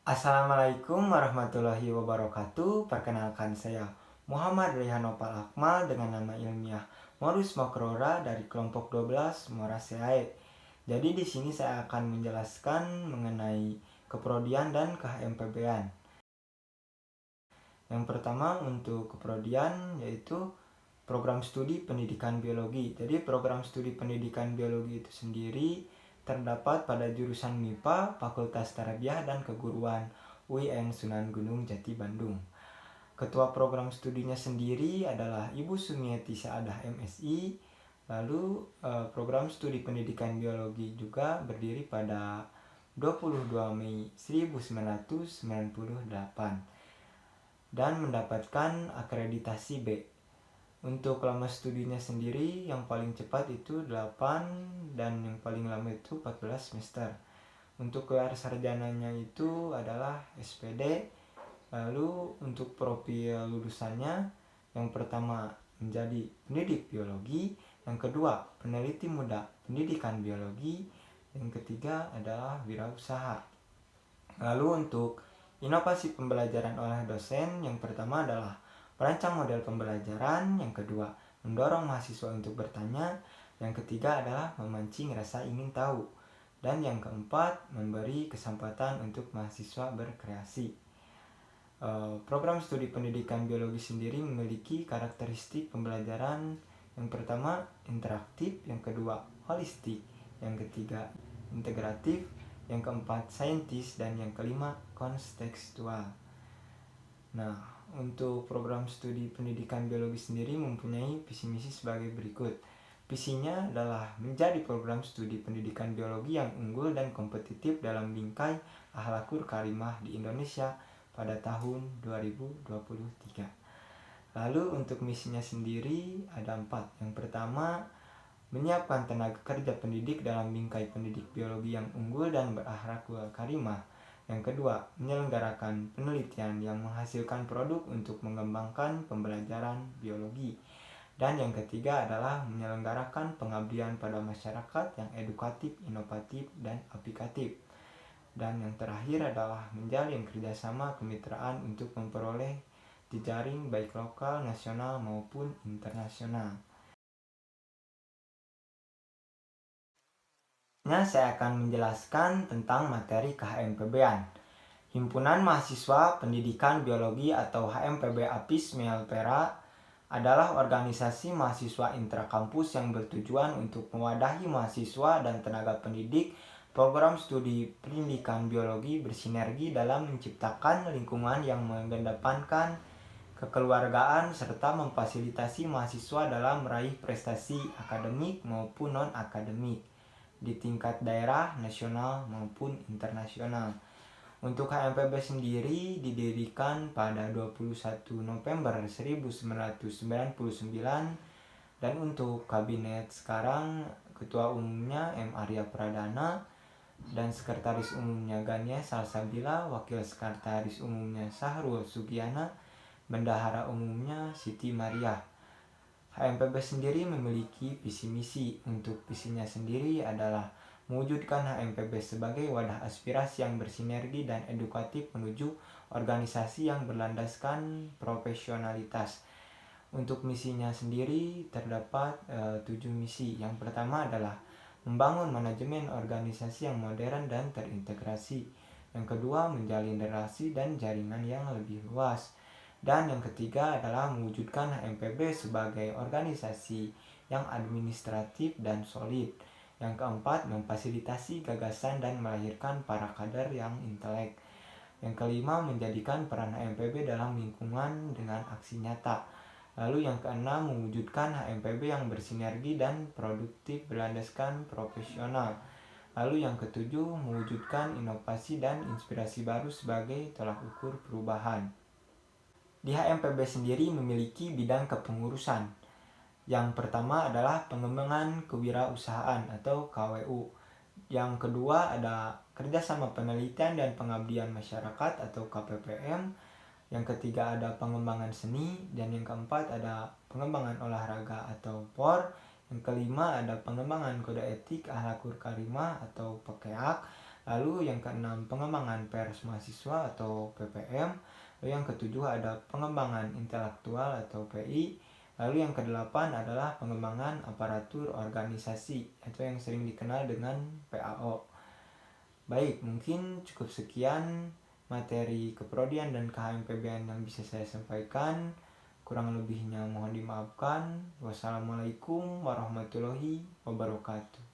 Assalamualaikum warahmatullahi wabarakatuh. Perkenalkan saya Muhammad Rehano Akmal dengan nama ilmiah Morus Makrora dari kelompok 12 Moraceae. Jadi di sini saya akan menjelaskan mengenai keprodian dan ke-HMPB-an. Yang pertama untuk keprodian yaitu program studi pendidikan biologi. Jadi program studi pendidikan biologi itu sendiri terdapat pada jurusan MIPA, Fakultas Tarbiyah dan Keguruan UIN Sunan Gunung Jati Bandung. Ketua program studinya sendiri adalah Ibu Sumiati Saadah MSI. Lalu program studi pendidikan biologi juga berdiri pada 22 Mei 1998 dan mendapatkan akreditasi B. Untuk lama studinya sendiri yang paling cepat itu 8 dan yang paling lama itu 14 semester. Untuk gelar sarjananya itu adalah SPD. Lalu untuk profil lulusannya yang pertama menjadi pendidik biologi, yang kedua peneliti muda pendidikan biologi, yang ketiga adalah wirausaha. Lalu untuk inovasi pembelajaran oleh dosen, yang pertama adalah merancang model pembelajaran, yang kedua mendorong mahasiswa untuk bertanya, yang ketiga adalah memancing rasa ingin tahu, dan yang keempat memberi kesempatan untuk mahasiswa berkreasi. Program studi pendidikan biologi sendiri memiliki karakteristik pembelajaran yang pertama interaktif, yang kedua holistik, yang ketiga integratif, yang keempat saintis, dan yang kelima kontekstual. Nah, untuk program studi pendidikan biologi sendiri mempunyai visi misi sebagai berikut. Visinya adalah menjadi program studi pendidikan biologi yang unggul dan kompetitif dalam bingkai akhlakul karimah di Indonesia pada tahun 2023. Lalu untuk misinya sendiri ada 4. Yang pertama, menyiapkan tenaga kerja pendidik dalam bingkai pendidik biologi yang unggul dan berakhlakul karimah. Yang kedua, menyelenggarakan penelitian yang menghasilkan produk untuk mengembangkan pembelajaran biologi. Dan yang ketiga adalah menyelenggarakan pengabdian pada masyarakat yang edukatif, inovatif, dan aplikatif. Dan yang terakhir adalah menjalin kerjasama kemitraan untuk memperoleh jejaring baik lokal, nasional, maupun internasional. Nah, saya akan menjelaskan tentang materi ke-HMPB-an. Himpunan Mahasiswa Pendidikan Biologi atau HMPB APIS Melpera adalah organisasi mahasiswa intrakampus yang bertujuan untuk mewadahi mahasiswa dan tenaga pendidik program studi pendidikan biologi bersinergi dalam menciptakan lingkungan yang mengedepankan kekeluargaan serta memfasilitasi mahasiswa dalam meraih prestasi akademik maupun non-akademik di tingkat daerah, nasional maupun internasional. Untuk HMPB sendiri didirikan pada 21 November 1999 dan untuk kabinet sekarang ketua umumnya M. Arya Pradana dan sekretaris umumnya Ganya Salsabila, wakil sekretaris umumnya Sahrul Sugiyana, bendahara umumnya Siti Maria. HMPB sendiri memiliki visi misi. Untuk visinya sendiri adalah mewujudkan HMPB sebagai wadah aspirasi yang bersinergi dan edukatif menuju organisasi yang berlandaskan profesionalitas. Untuk misinya sendiri terdapat 7 misi. Yang pertama adalah membangun manajemen organisasi yang modern dan terintegrasi. Yang kedua, menjalin relasi dan jaringan yang lebih luas. Dan yang ketiga adalah mewujudkan HMPB sebagai organisasi yang administratif dan solid. Yang keempat, memfasilitasi gagasan dan melahirkan para kader yang intelek. Yang kelima, menjadikan peran HMPB dalam lingkungan dengan aksi nyata. Lalu yang keenam, mewujudkan HMPB yang bersinergi dan produktif berlandaskan profesional. Lalu yang ketujuh, mewujudkan inovasi dan inspirasi baru sebagai tolak ukur perubahan. Di HMPB sendiri memiliki bidang kepengurusan. Yang pertama adalah pengembangan kewirausahaan atau KWU. Yang kedua ada kerjasama penelitian dan pengabdian masyarakat atau KPPM. Yang ketiga ada pengembangan seni. Dan yang keempat ada pengembangan olahraga atau POR. Yang kelima ada pengembangan kode etik akhlakul karimah atau PKEAK. Lalu yang keenam, pengembangan pers mahasiswa atau PPM. Lalu yang ketujuh ada pengembangan intelektual atau PI. Lalu yang kedelapan adalah pengembangan aparatur organisasi atau yang sering dikenal dengan PAO. Baik, mungkin cukup sekian materi keprodian dan KHMPBN yang bisa saya sampaikan. Kurang lebihnya mohon dimaafkan. Wassalamualaikum warahmatullahi wabarakatuh.